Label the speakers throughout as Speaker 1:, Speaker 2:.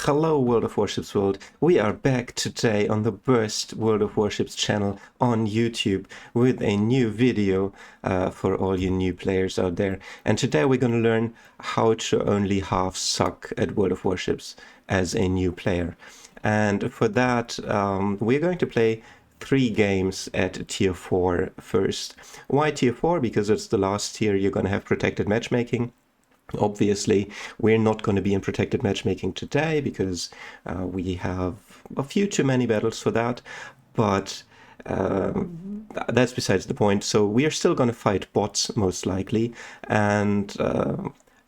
Speaker 1: Hello, World of Warships world. We are back today on the Burst World of Warships channel on YouTube with a new video for all you new players out there. And today we're going to learn how to only half suck at World of Warships as a new player. And for that, we're going to play 3 games at Tier 4 first. Why Tier 4? Because it's the last tier you're going to have protected matchmaking. Obviously, we're not going to be in protected matchmaking today because we have a few too many battles for that, but that's besides the point. So we are still going to fight bots, most likely, and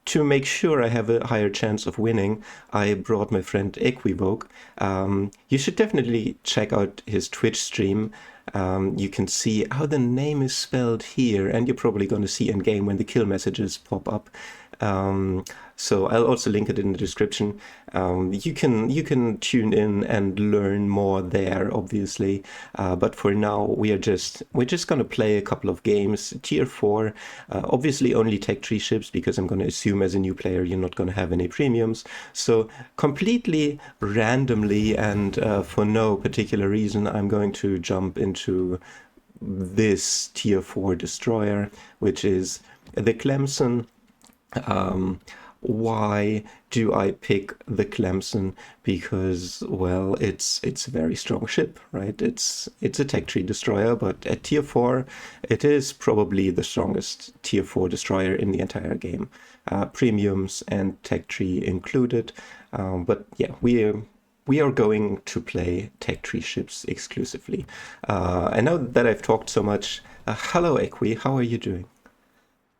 Speaker 1: to make sure I have a higher chance of winning, I brought my friend Equivoke. You should definitely check out his Twitch stream. You can see how the name is spelled here, and you're probably going to see in game when the kill messages pop up. So I'll also link it in the description. You can tune in and learn more there, obviously. But for now, we're just going to play a couple of games. Tier 4, obviously only tech tree ships, because I'm going to assume as a new player you're not going to have any premiums. So completely randomly and for no particular reason, I'm going to jump into this Tier 4 destroyer, which is the Clemson. Why do I pick the Clemson? Because, well, it's a very strong ship, right? It's a tech tree destroyer, but at Tier 4, it is probably the strongest Tier 4 destroyer in the entire game. Premiums and tech tree included. But yeah, we are going to play tech tree ships exclusively. And now that I've talked so much, hello Equi, how are you doing?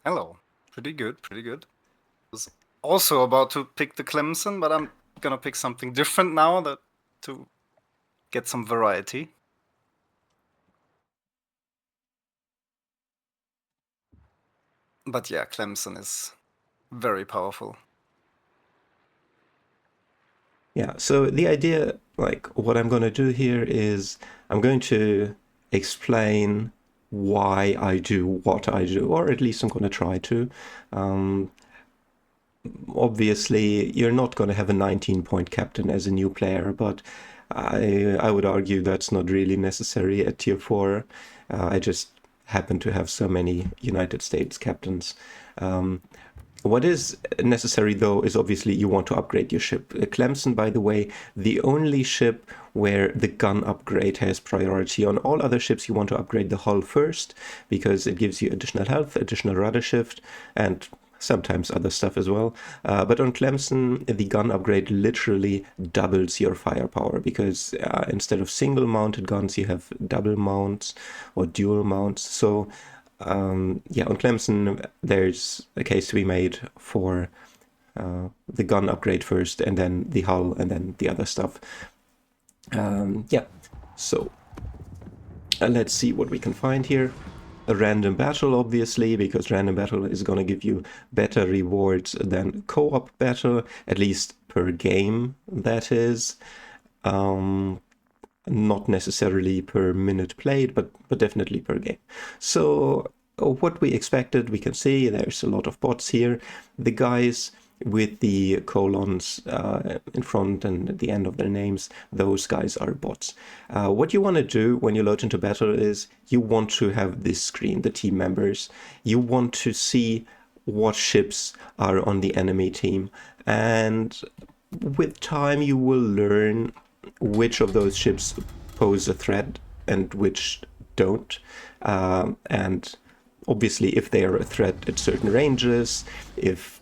Speaker 2: Hello. Pretty good, pretty good. I was also about to pick the Clemson, but I'm gonna pick something different now to get some variety. But yeah, Clemson is very powerful.
Speaker 1: Yeah, so the idea, like what I'm going to do here is I'm going to explain why I do what I do, or at least I'm going to try to. Um, Obviously, you're not going to have a 19-point captain as a new player, but I would argue that's not really necessary at Tier 4. I just happen to have so many United States captains. What is necessary, though, is obviously you want to upgrade your ship. Clemson, by the way, the only ship where the gun upgrade has priority. On all other ships, you want to upgrade the hull first, because it gives you additional health, additional rudder shift, and sometimes other stuff as well. But on Clemson, the gun upgrade literally doubles your firepower, because instead of single mounted guns, you have double mounts or dual mounts. So yeah, on Clemson, there's a case to be made for the gun upgrade first, and then the hull, and then the other stuff. Yeah, so let's see what we can find here. A random battle, obviously, because random battle is going to give you better rewards than co-op battle, at least per game, that is. Not necessarily per minute played, but definitely per game. So what we expected, we can see there's a lot of bots here. The guys with the colons in front and at the end of their names, those guys are bots. What you want to do when you load into battle is you want to have this screen, the team members. You want to see what ships are on the enemy team, and with time you will learn which of those ships pose a threat and which don't. And obviously, if they are a threat at certain ranges, if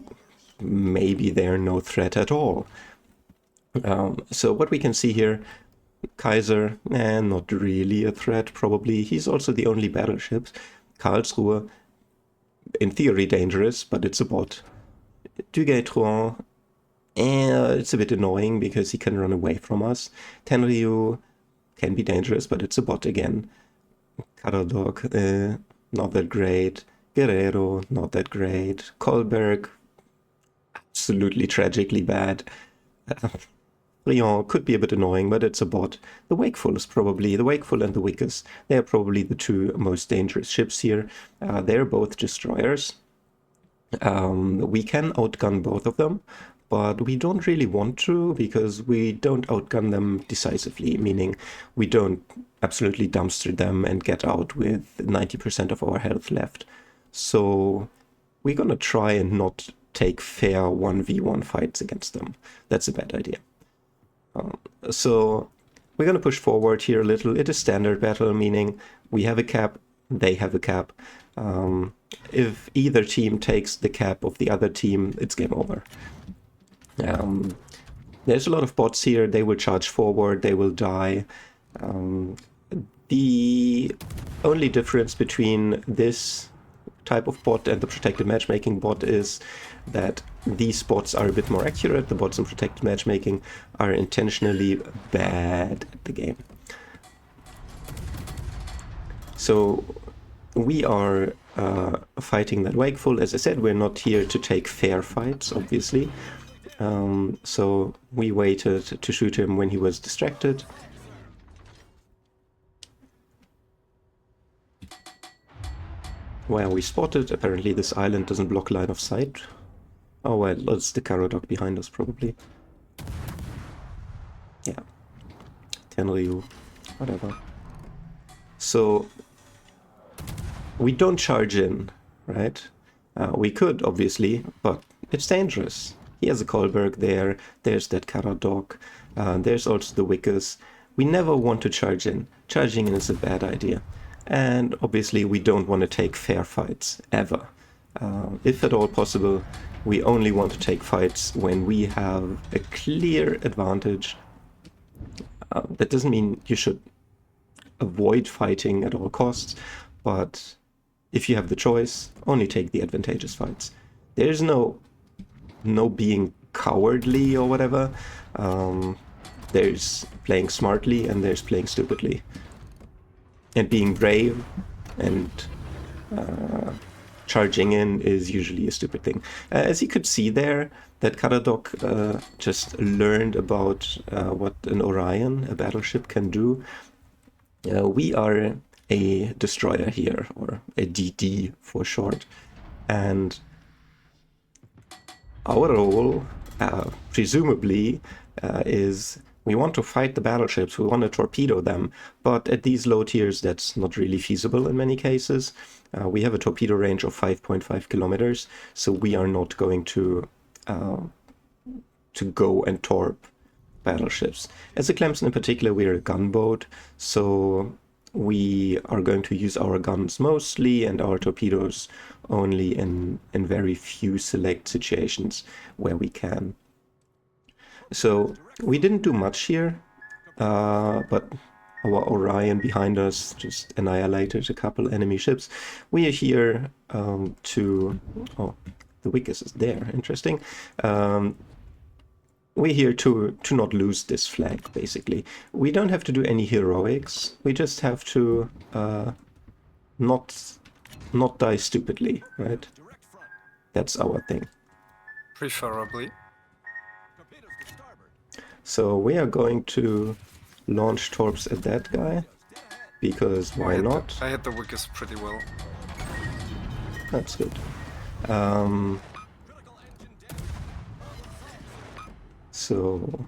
Speaker 1: maybe they are no threat at all. So what we can see here, Kaiser, not really a threat, probably. He's also the only battleship. Karlsruhe, in theory dangerous, but it's a bot. Duguay-Trouin, it's a bit annoying because he can run away from us. Tenryu can be dangerous, but it's a bot again. Karadok, not that great. Guerrero, not that great. Kolberg, absolutely tragically bad. Rion could be a bit annoying, but it's a bot. The Wakeful is probably, the Wakeful and the Wickes, they are probably the 2 most dangerous ships here. They're both destroyers. We can outgun both of them, but we don't really want to because we don't outgun them decisively, meaning we don't absolutely dumpster them and get out with 90% of our health left. So we're gonna try and not take fair 1v1 fights against them. That's a bad idea. So we're gonna push forward here a little. It is standard battle, meaning we have a cap, they have a cap. If either team takes the cap of the other team, it's game over. There's a lot of bots here. They will charge forward, they will die. The only difference between this type of bot and the protected matchmaking bot is that these bots are a bit more accurate. The bots in protected matchmaking are intentionally bad at the game. So we are fighting that wakeful. As I said, we're not here to take fair fights, obviously. So we waited to shoot him when he was distracted. Where we spotted, apparently this island doesn't block line of sight. Oh well, it's the Karodok behind us probably. Yeah. Tenryu, whatever. So we don't charge in, right? We could, obviously, but it's dangerous. He has a Kolberg there, there's that Karodok, there's also the Wickers. We never want to charge in. Charging in is a bad idea. And obviously we don't want to take fair fights, ever. If at all possible, we only want to take fights when we have a clear advantage. That doesn't mean you should avoid fighting at all costs, but if you have the choice, only take the advantageous fights. There's no being cowardly or whatever. There's playing smartly and there's playing stupidly. And being brave and charging in is usually a stupid thing. As you could see there, that Karodok just learned about what an Orion, a battleship, can do. We are a destroyer here, or a DD for short. And our role, presumably, is we want to fight the battleships, we want to torpedo them, but at these low tiers that's not really feasible in many cases. We have a torpedo range of 5.5 kilometers, so we are not going to go and torp battleships. As a Clemson in particular, we're a gunboat, so we are going to use our guns mostly and our torpedoes only in very few select situations where we can. So we didn't do much here, but our Orion behind us just annihilated a couple enemy ships. We are here to... Oh, the Wickers is there, interesting. We're here to not lose this flag, basically. We don't have to do any heroics, we just have to not die stupidly, right? That's our thing.
Speaker 2: Preferably.
Speaker 1: So we are going to launch torps at that guy, because why not?
Speaker 2: I hit the Wickers pretty well.
Speaker 1: That's good. So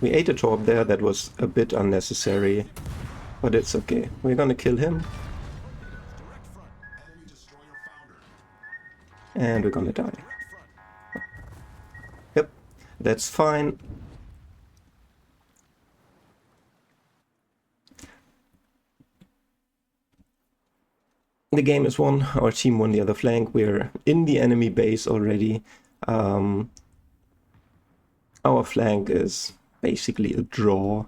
Speaker 1: we ate a torp there, that was a bit unnecessary, but it's okay. We're gonna kill him. And we're gonna die. Yep, that's fine. The game is won, our team won the other flank, we're in the enemy base already. Our flank is basically a draw.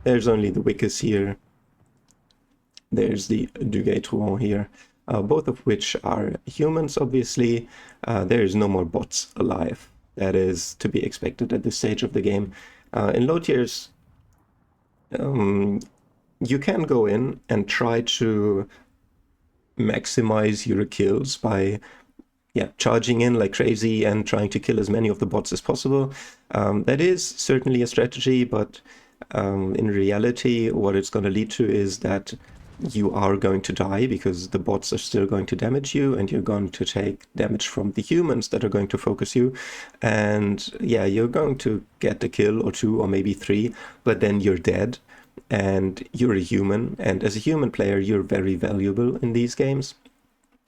Speaker 1: There's only the Wickers here. There's the Duguay-Trouin here, both of which are humans, obviously. There is no more bots alive. That is to be expected at this stage of the game. In low tiers, you can go in and try to maximize your kills by charging in like crazy and trying to kill as many of the bots as possible. That is certainly a strategy, but in reality what it's going to lead to is that you are going to die because the bots are still going to damage you, and you're going to take damage from the humans that are going to focus you. And yeah, you're going to get a kill or two or maybe three, but then you're dead. And you're a human, and as a human player, you're very valuable in these games.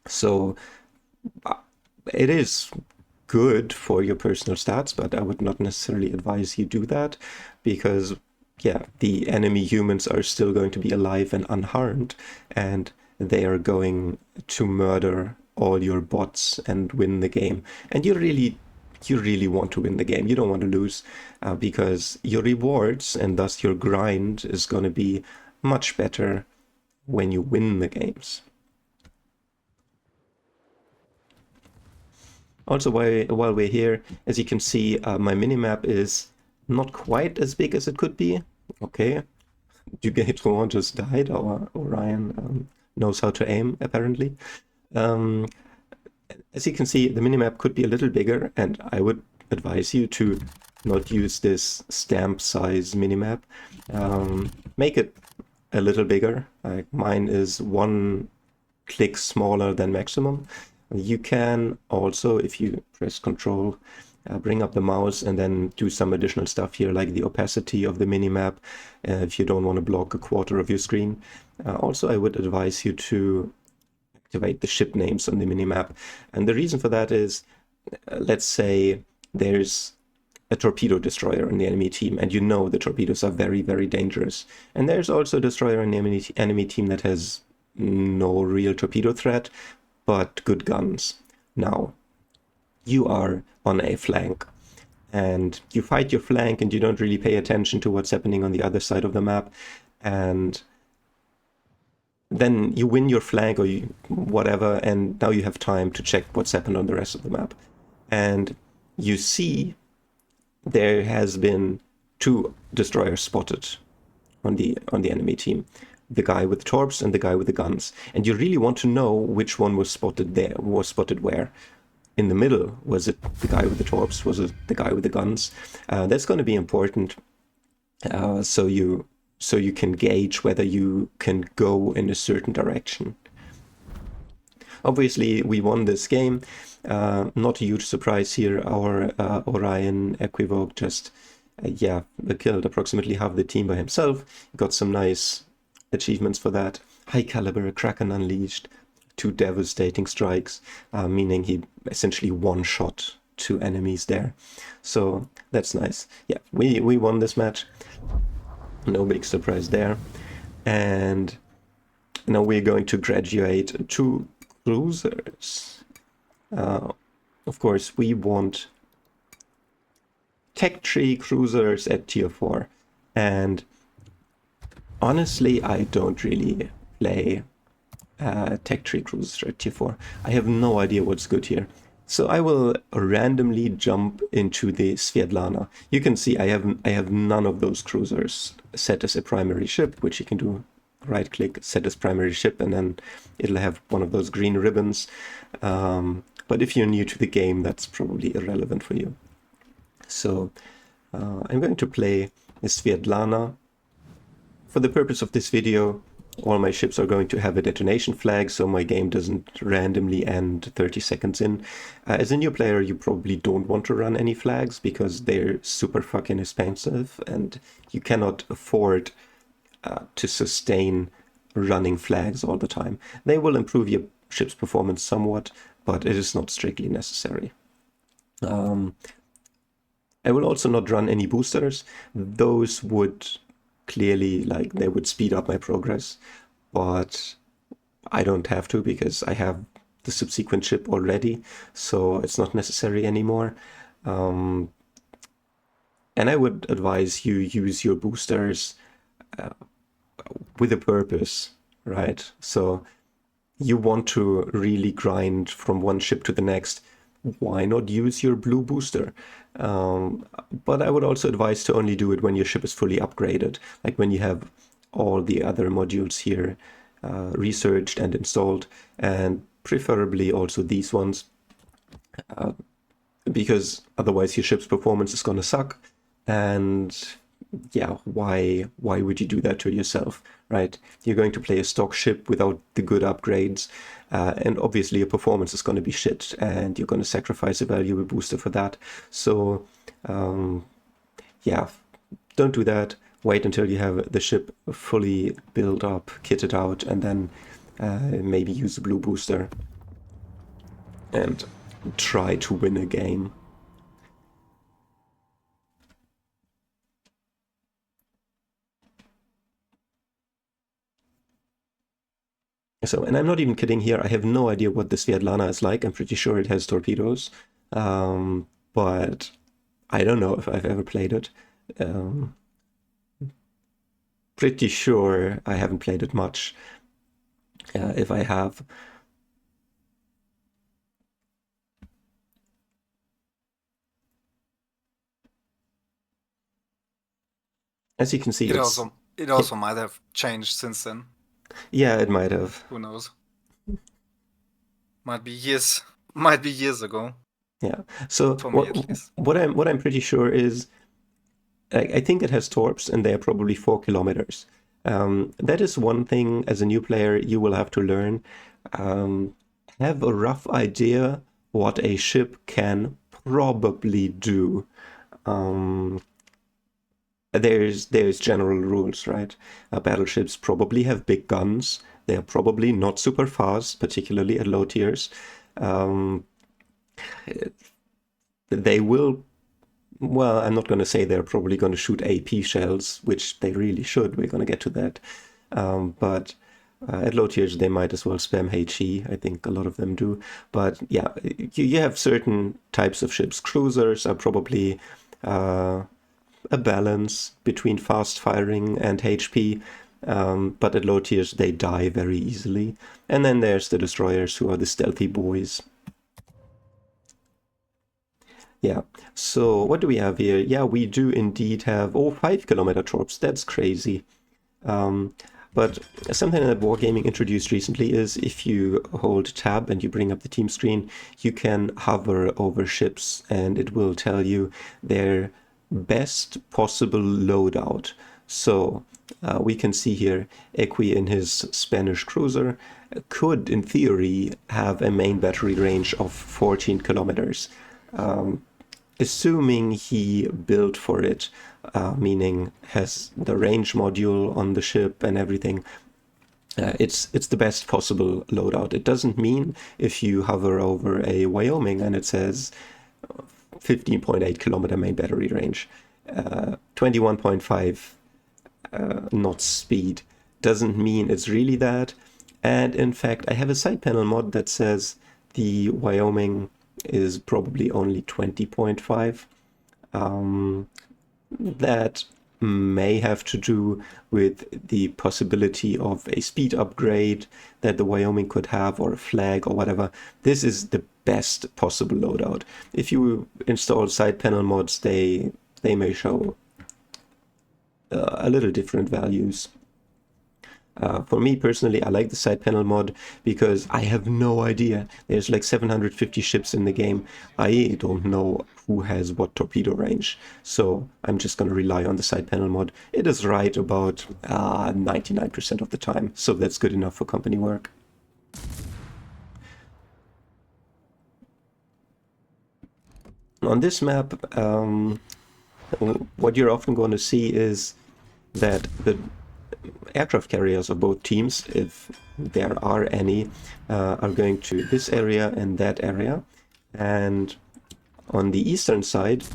Speaker 1: So it is good for your personal stats, but I would not necessarily advise you do that because, yeah, the enemy humans are still going to be alive and unharmed, and they are going to murder all your bots and win the game. And you really want to win the game. You don't want to lose, because your rewards and thus your grind is going to be much better when you win the games. Also, while we're here, as you can see, my minimap is not quite as big as it could be. Okay, Dugatron just died, or Orion knows how to aim, apparently. As you can see, the minimap could be a little bigger, and I would advise you to not use this stamp size minimap. Make it a little bigger. Mine is one click smaller than maximum. You can also, if you press Control, bring up the mouse and then do some additional stuff here, like the opacity of the minimap, if you don't want to block a quarter of your screen. Also, I would advise you to activate the ship names on the minimap. And the reason for that is, let's say there's a torpedo destroyer in the enemy team, and you know the torpedoes are very, very dangerous. And there's also a destroyer in the enemy team that has no real torpedo threat, but good guns. Now, you are on a flank, and you fight your flank, and you don't really pay attention to what's happening on the other side of the map, and then you win your flank or whatever, and now you have time to check what's happened on the rest of the map. And you see there has been two destroyers spotted on the enemy team. The guy with torps and the guy with the guns. And you really want to know which one was spotted there, was spotted where. In the middle, was it the guy with the torps? Was it the guy with the guns? That's going to be important, so you can gauge whether you can go in a certain direction. Obviously, we won this game. Not a huge surprise here. Our Orion Equivoque just, killed approximately half the team by himself. He got some nice achievements for that. High caliber, Kraken Unleashed, 2 devastating strikes, meaning he essentially one-shot 2 enemies there. So that's nice. Yeah, we won this match. No big surprise there. And now we're going to graduate 2 cruisers. Of course, we want Tech Tree cruisers at tier 4. And honestly, I don't really play Tech Tree cruisers at tier 4. I have no idea what's good here. So I will randomly jump into the Svetlana. You can see I have none of those cruisers set as a primary ship, which you can do right click, set as primary ship, and then it'll have one of those green ribbons. But if you're new to the game, that's probably irrelevant for you. So I'm going to play a Svetlana. For the purpose of this video, all my ships are going to have a detonation flag, so my game doesn't randomly end 30 seconds in. As a new player, you probably don't want to run any flags because they're super fucking expensive, and you cannot afford to sustain running flags all the time. They will improve your ship's performance somewhat, but it is not strictly necessary. I will also not run any boosters. Those would clearly, like, they would speed up my progress, but I don't have to because I have the subsequent ship already, so it's not necessary anymore. And I would advise you use your boosters with a purpose, right? So you want to really grind from one ship to the next. Why not use your blue booster? But I would also advise to only do it when your ship is fully upgraded, like when you have all the other modules here researched and installed, and preferably also these ones, because otherwise your ship's performance is going to suck. And yeah, why would you do that to yourself, right? You're going to play a stock ship without the good upgrades, and obviously your performance is going to be shit, and you're going to sacrifice a valuable booster for that. So, yeah, don't do that. Wait until you have the ship fully built up, kitted out, and then maybe use a blue booster and try to win a game. So, and I'm not even kidding here. I have no idea what the Svetlana is like. I'm pretty sure it has torpedoes, but I don't know if I've ever played it. Pretty sure I haven't played it much. If I have, as you can see,
Speaker 2: It also might have changed since then.
Speaker 1: Yeah, it might have.
Speaker 2: Who knows? Might be years ago.
Speaker 1: Yeah. So
Speaker 2: For me, at least.
Speaker 1: what I'm pretty sure is, I think it has torps, and they are probably 4 kilometers. That is one thing as a new player you will have to learn. Have a rough idea what a ship can probably do. There's general rules, right? Battleships probably have big guns. They are probably not super fast, particularly at low tiers. They will, well, I'm not going to say they're probably going to shoot AP shells, which they really should. We're going to get to that. But at low tiers, they might as well spam HE. I think a lot of them do. But yeah, you have certain types of ships. Cruisers are probably a balance between fast firing and HP. But at low tiers, they die very easily. And then there's the destroyers, who are the stealthy boys. Yeah, so what do we have here? Yeah, we do indeed have, 5-kilometer torps. That's crazy. But something that Wargaming introduced recently is if you hold tab and you bring up the team screen, you can hover over ships and it will tell you their best possible loadout. So we can see here Equi in his Spanish cruiser could, in theory, have a main battery range of 14 kilometers. Assuming he built for it, meaning has the range module on the ship and everything, it's the best possible loadout. It doesn't mean if you hover over a Wyoming and it says 15.8 kilometer main battery range, 21.5 knots speed, doesn't mean it's really that. And in fact, I have a side panel mod that says the Wyoming is probably only 20.5. That may have to do with the possibility of a speed upgrade that the Wyoming could have, or a flag or whatever. This is the best possible loadout. If you install side panel mods, they may show a little different values. For me personally, I like the side panel mod because I have no idea. There's like 750 ships in the game. I don't know who has what torpedo range. So I'm just going to rely on the side panel mod. It is right about 99% of the time. So that's good enough for company work. On this map, what you're often going to see is that the aircraft carriers of both teams, if there are any, are going to this area and that area. And on the eastern side,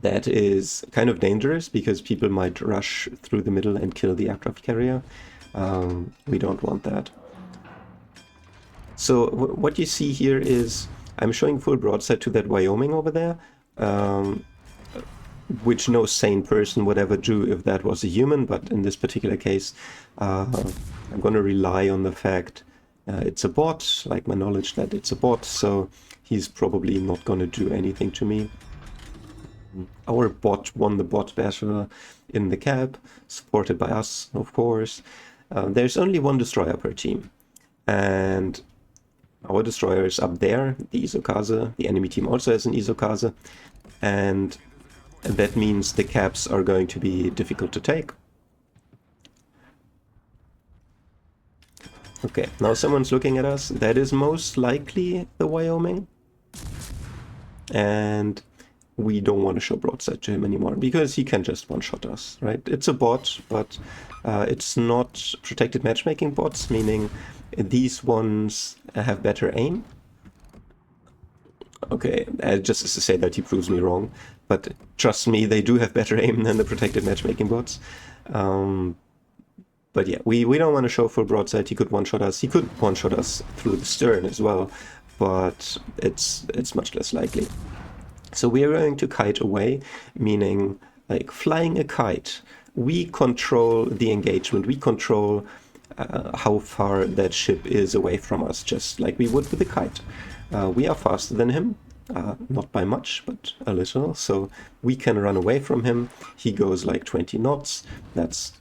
Speaker 1: that is kind of dangerous because people might rush through the middle and kill the aircraft carrier. We don't want that. So what you see here is I'm showing full broadside to that Wyoming over there, which no sane person would ever do if that was a human, but in this particular case, I'm going to rely on the fact it's a bot, like my knowledge that it's a bot, so he's probably not going to do anything to me. Our bot won the bot battle in the cap, supported by us, of course. There's only one destroyer per team, and our destroyer is up there, the Isokaze. The enemy team also has an Isokaze, and that means the caps are going to be difficult to take. Okay, now someone's looking at us. That is most likely the Wyoming. And we don't want to show broadside to him anymore because he can just one-shot us, right? It's a bot, but it's not protected matchmaking bots, meaning these ones have better aim. Okay, just as to say that he proves me wrong, but trust me, they do have better aim than the protected matchmaking bots. But yeah, we don't want to show full broadside. He could one-shot us. He could one-shot us through the stern as well, but it's much less likely. So we are going to kite away, meaning like flying a kite. We control the engagement. We control how far that ship is away from us, just like we would with a kite. We are faster than him, not by much, but a little. So we can run away from him. He goes like 20 knots. That's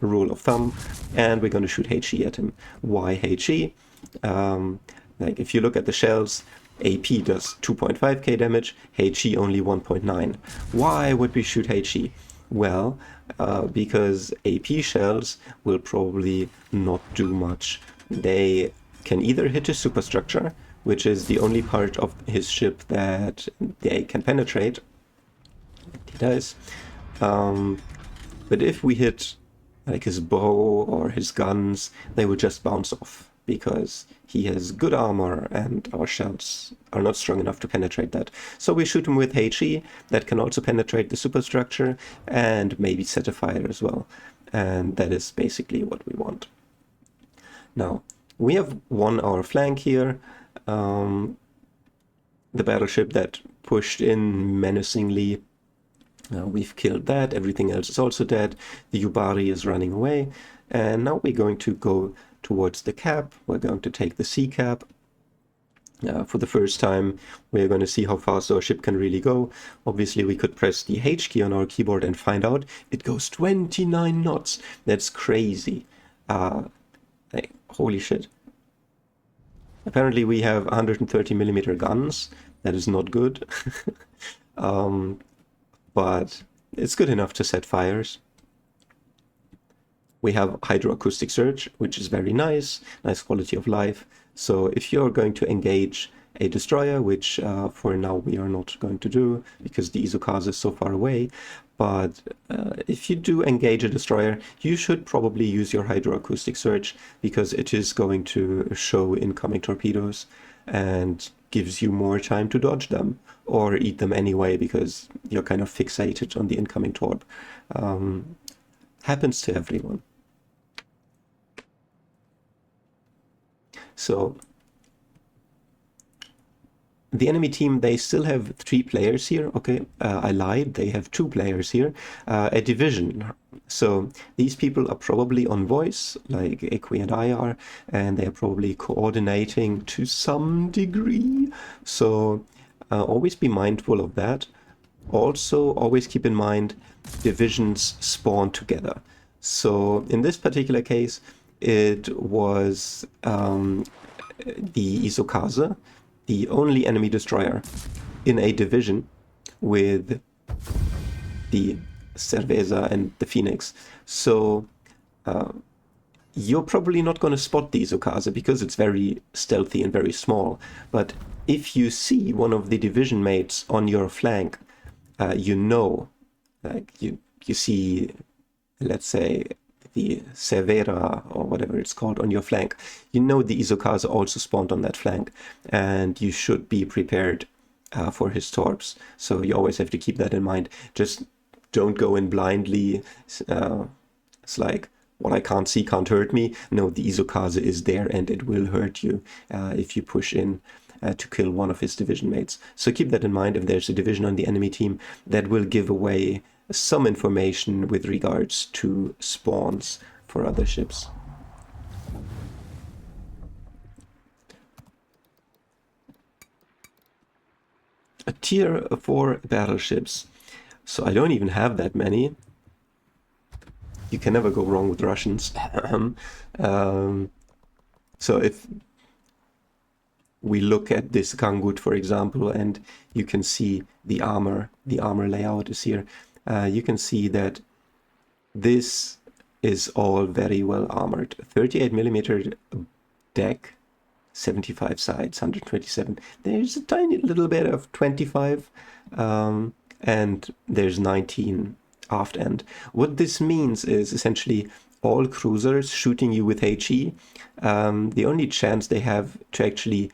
Speaker 1: a rule of thumb. And we're going to shoot HE at him. Why HE? Like if you look at the shells, AP does 2.5k damage, HE only 1.9. Why would we shoot HE? Well, because AP shells will probably not do much. They can either hit his superstructure, which is the only part of his ship that they can penetrate. He does. But if we hit like his bow or his guns, they will just bounce off because he has good armor and our shells are not strong enough to penetrate that. So we shoot him with HE that can also penetrate the superstructure and maybe set a fire as well. And that is basically what we want. Now, we have won our flank here. The battleship that pushed in menacingly, we've killed that. Everything else is also dead. The Yubari is running away. And now we're going to go towards the cap. We're going to take the C cap. For the first time, we're going to see how fast our ship can really go. Obviously, we could press the H key on our keyboard and find out it goes 29 knots. That's crazy. Like, holy shit. Apparently, we have 130mm guns. That is not good. But it's good enough to set fires. We have hydroacoustic search, which is very nice quality of life. So if you're going to engage a destroyer, which for now we are not going to do because the Izukaze is so far away, but if you do engage a destroyer, you should probably use your hydroacoustic search because it is going to show incoming torpedoes and gives you more time to dodge them or eat them anyway because you're kind of fixated on the incoming torp. Happens to everyone. So the enemy team, they still have 3 players here. Okay, I lied. They have 2 players here. A division. So these people are probably on voice, like Equi and I are, and they are probably coordinating to some degree. So always be mindful of that. Also, always keep in mind divisions spawn together. So in this particular case, it was the Izukaze, the only enemy destroyer in a division with the Cerveza and the Phoenix. So you're probably not going to spot the Izukaze because it's very stealthy and very small. But if you see one of the division mates on your flank, you know, like you see, let's say, the Cervera or whatever it's called on your flank, you know the Izukaze also spawned on that flank, and you should be prepared for his torps. So you always have to keep that in mind. Just don't go in blindly. It's like, what I can't see can't hurt me. No, the Izukaze is there and it will hurt you if you push in to kill one of his division mates. So keep that in mind. If there's a division on the enemy team, that will give away some information with regards to spawns for other ships. A tier 4 battleships. So I don't even have that many. You can never go wrong with Russians. So if we look at this Kangut, for example, and you can see the armor layout is here. You can see that this is all very well armored. 38mm deck. 75 sides, 127. There's a tiny little bit of 25, and there's 19 aft end. What this means is essentially all cruisers shooting you with HE, the only chance they have to actually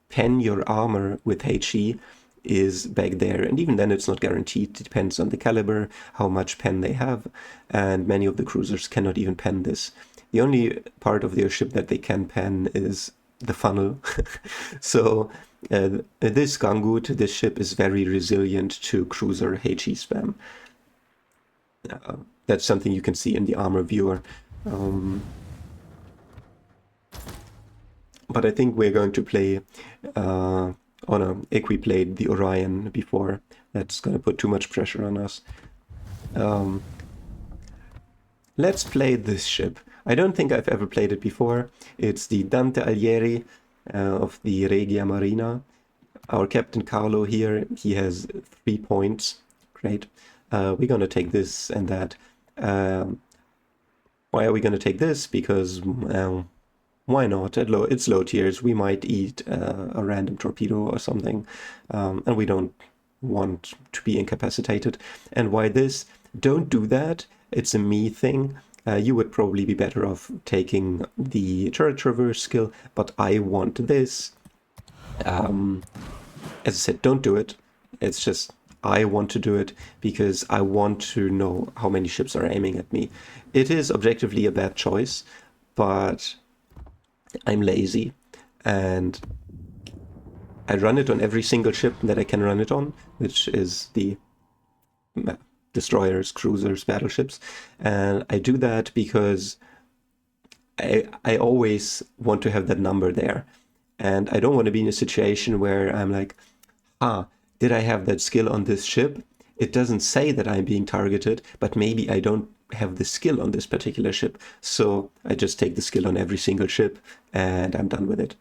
Speaker 1: pen your armor with HE is back there, and even then it's not guaranteed. It depends on the caliber, how much pen they have, and many of the cruisers cannot even pen this. The only part of their ship that they can pen is the funnel. So this Gangut, this ship, is very resilient to cruiser HE spam. That's something you can see in the armor viewer. But I think we're going to play we played the Orion before. That's going to put too much pressure on us. Let's play this ship. I don't think I've ever played it before. It's the Dante Alighieri of the Regia Marina. Our Captain Carlo here, he has 3 points. Great. We're going to take this and that. Why are we going to take this? Because, why not? It's low tiers. We might eat a random torpedo or something, and we don't want to be incapacitated. And why this? Don't do that. It's a me thing. You would probably be better off taking the turret traverse skill, but I want this. As I said, don't do it. It's just I want to do it because I want to know how many ships are aiming at me. It is objectively a bad choice, but I'm lazy and I run it on every single ship that I can run it on, which is the destroyers, cruisers, battleships. And I do that because I always want to have that number there. And I don't want to be in a situation where I'm like, did I have that skill on this ship? It doesn't say that I'm being targeted, but maybe I don't have the skill on this particular ship. So I just take the skill on every single ship and I'm done with it.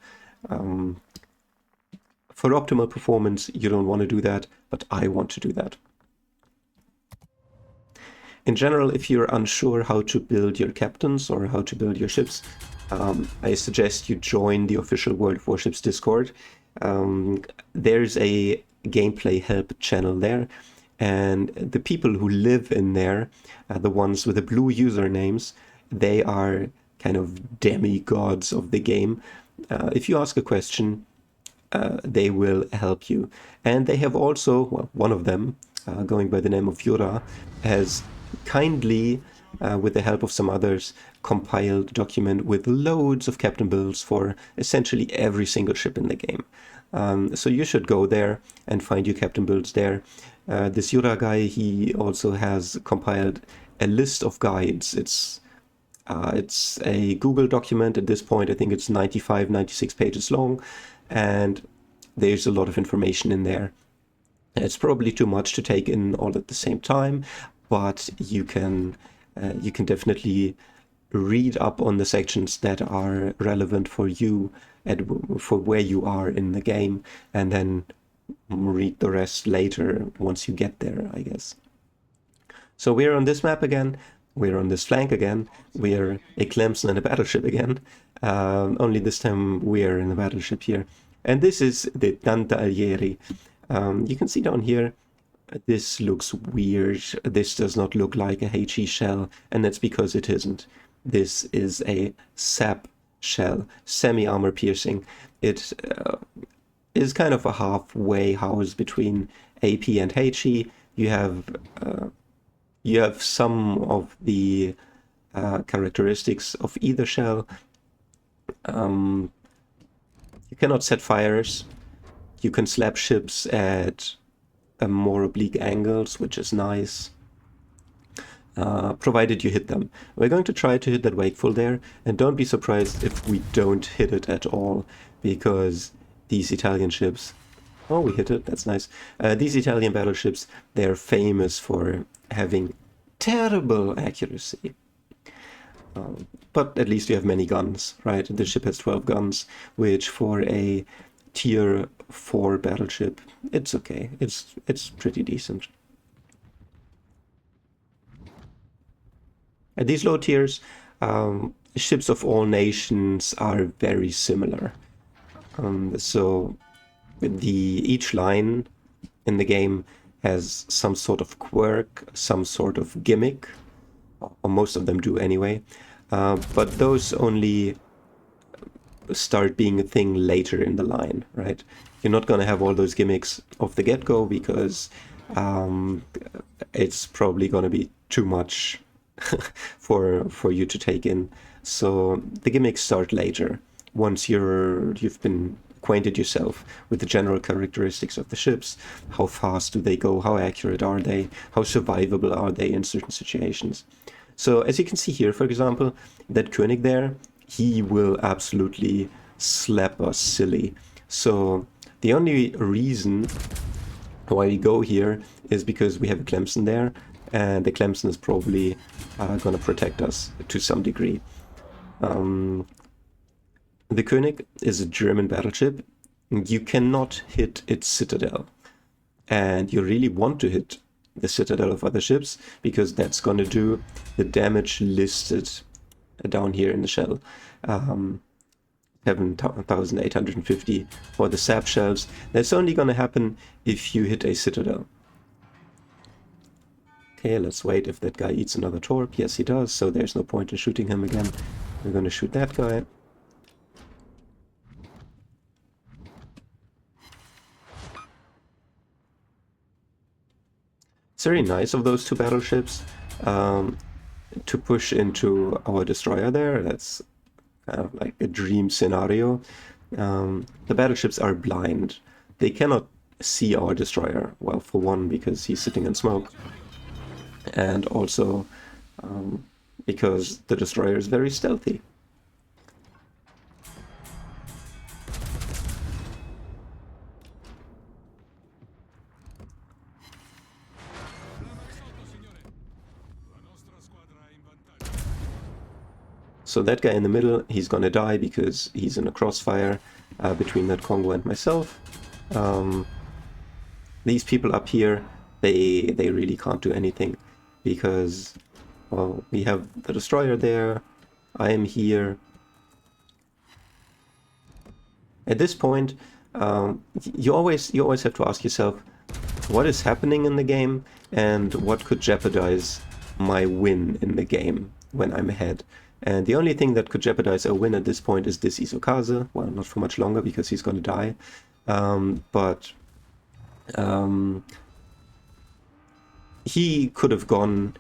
Speaker 1: For optimal performance, you don't want to do that, but I want to do that. In general, if you're unsure how to build your captains or how to build your ships, I suggest you join the official World of Warships Discord. There's a gameplay help channel there, and the people who live in there, the ones with the blue usernames, they are kind of demigods of the game. If you ask a question, they will help you. And they have also, well, one of them, going by the name of Yura, has kindly, with the help of some others, compiled a document with loads of captain builds for essentially every single ship in the game. So you should go there and find your captain builds there. This Yura guy, he also has compiled a list of guides. It's a Google document at this point. I think it's 95, 96 pages long, and there's a lot of information in there. It's probably too much to take in all at the same time, but you can definitely read up on the sections that are relevant for you and for where you are in the game, and then read the rest later once you get there, I guess. So we're on this map again. We're on this flank again. We're a Clemson and a battleship again. Only this time we're in a battleship here. And this is the Dante Alighieri. You can see down here, this looks weird. This does not look like a HE shell, and that's because it isn't. This is a SAP shell, semi-armor piercing. It is kind of a halfway house between AP and HE. You have some of the characteristics of either shell. You cannot set fires. You can slap ships at more oblique angles, which is nice, provided you hit them. We're going to try to hit that wakeful there, and don't be surprised if we don't hit it at all, because these Italian ships... Oh, we hit it, that's nice. These Italian battleships, they're famous for having terrible accuracy. But at least you have many guns, right? The ship has 12 guns, which for a tier 4 battleship, it's okay. It's pretty decent. At these low tiers, ships of all nations are very similar. So each line in the game has some sort of quirk, some sort of gimmick, or most of them do anyway. But those only start being a thing later in the line, right? You're not going to have all those gimmicks off the get-go because it's probably going to be too much for you to take in. So the gimmicks start later, once you've been acquainted yourself with the general characteristics of the ships. How fast do they go? How accurate are they? How survivable are they in certain situations? So as you can see here, for example, that König there, he will absolutely slap us silly. So the only reason why we go here is because we have a Clemson there, and the Clemson is probably going to protect us to some degree. The König is a German battleship. You cannot hit its citadel, and you really want to hit the citadel of other ships because that's going to do the damage listed down here in the shell. 7,850 for the sap shells. That's only going to happen if you hit a citadel. Okay, let's wait if that guy eats another torp. Yes, he does, so there's no point in shooting him again. We're going to shoot that guy. It's very nice of those two battleships to push into our destroyer there. That's kind of like a dream scenario. The battleships are blind. They cannot see our destroyer. Well, for one, because he's sitting in smoke. And also because the destroyer is very stealthy. So that guy in the middle, he's gonna die because he's in a crossfire between that Congo and myself. These people up here, they really can't do anything because, well, we have the destroyer there, I am here. At this point, you always have to ask yourself, what is happening in the game and what could jeopardize my win in the game when I'm ahead. And the only thing that could jeopardize a win at this point is this Isokaze. Well, not for much longer because he's going to die. He could have gone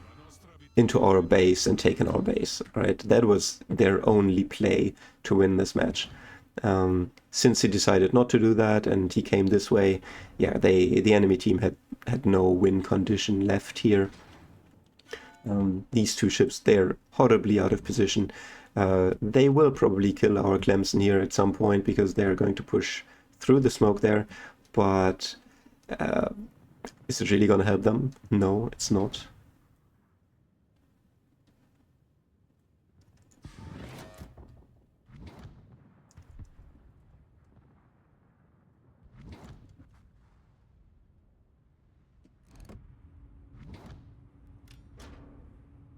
Speaker 1: into our base and taken our base, right? That was their only play to win this match. Since he decided not to do that and he came this way, yeah, the enemy team had no win condition left here. These two ships, they're horribly out of position. They will probably kill our Clemson here at some point because they're going to push through the smoke there, but is it really going to help them? No, it's not.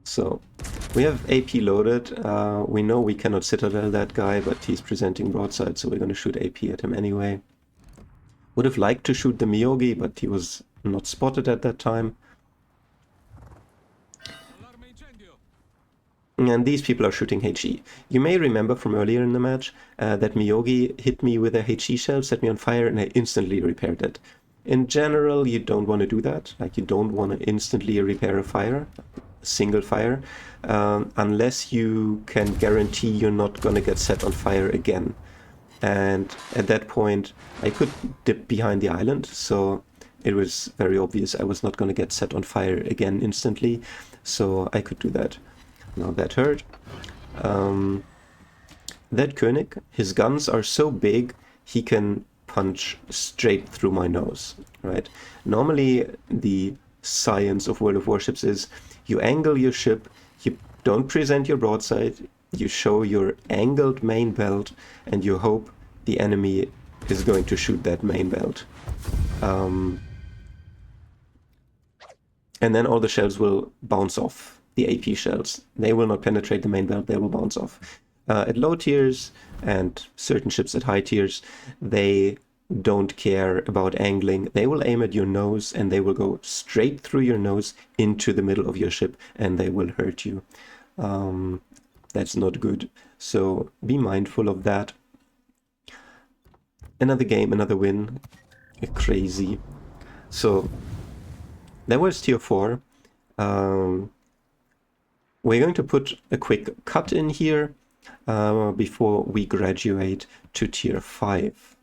Speaker 1: So we have AP loaded. We know we cannot citadel that guy, but he's presenting broadside, so we're going to shoot AP at him anyway. Would have liked to shoot the Miyogi, but he was not spotted at that time. And these people are shooting HE. You may remember from earlier in the match that Miyogi hit me with a HE shell, set me on fire, and I instantly repaired it. In general, you don't want to do that. Like, you don't want to instantly repair a fire, a single fire, unless you can guarantee you're not going to get set on fire again. And at that point, I could dip behind the island, so it was very obvious I was not going to get set on fire again instantly, so I could do that. Now that hurt. That König, his guns are so big, he can punch straight through my nose, right? Normally, the science of World of Warships is you angle your ship, you don't present your broadside, you show your angled main belt, and you hope the enemy is going to shoot that main belt. And then all the shells will bounce off the AP shells. They will not penetrate the main belt, they will bounce off. At low tiers and certain ships at high tiers, they don't care about angling. They will aim at your nose and they will go straight through your nose into the middle of your ship and they will hurt you. That's not good. So be mindful of that. Another game, another win. Crazy. So that was tier 4. We're going to put a quick cut in here before we graduate to tier 5.